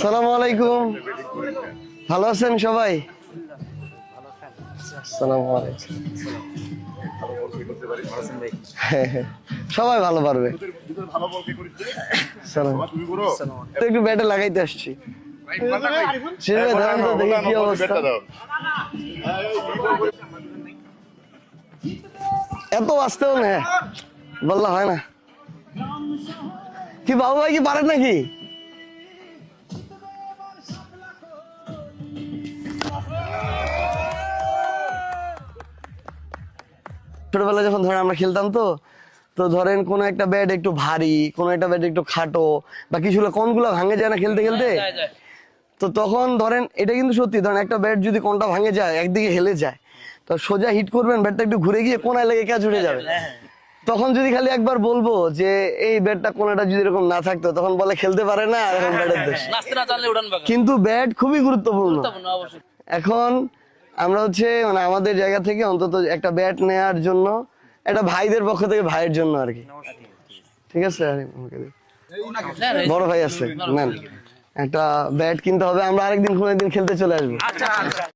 আসসালামু আলাইকুম, ভালো আছেন সবাই? আসসালামু আলাইকুম। সবাই ভালো পারবে। একটু ব্যাটে লাগাইতে আসছি। দেখি কি অবস্থা। এত আসতেও না বললে হয় না। কি বাবু ভাই কি পারেন নাকি? ছোটবেলায় যখন ধরেন আমরা খেলতাম তো তো ধরেন কোন একটা ব্যাট একটু ভারী, কোন একটা ব্যাট একটু খাটো, বা কিছু কোনগুলো ভাঙে যায় না খেলতে খেলতে। তো তখন ধরেন এটা কিন্তু সত্যি, ধরেন একটা ব্যাট যদি কোনটা ভাঙে যায়, একদিকে হেলে যায়, তো সোজা হিট করবেন, ব্যাটটা একটু ঘুরে গিয়ে কোনায় লেগে ক্যাচ উঠে যাবে। তখন যদি খালি একবার বলবো যে এই ব্যাটটা কোনাটা যদি এরকম না থাকতো, তখন বলে খেলতে পারে না, এখন ব্যাটের দেশ। কিন্তু ব্যাট খুবই গুরুত্বপূর্ণ। এখন আমরা হচ্ছে মানে আমাদের জায়গা থেকে অন্তত একটা ব্যাট নেয়ার জন্য, একটা ভাইদের পক্ষ থেকে ভাইয়ের জন্য আর কি, ঠিক আছে? বড় ভাই আছে, নেন একটা ব্যাট কিনতে হবে, আমরা আরেকদিন কোনো একদিন খেলতে চলে আসবো।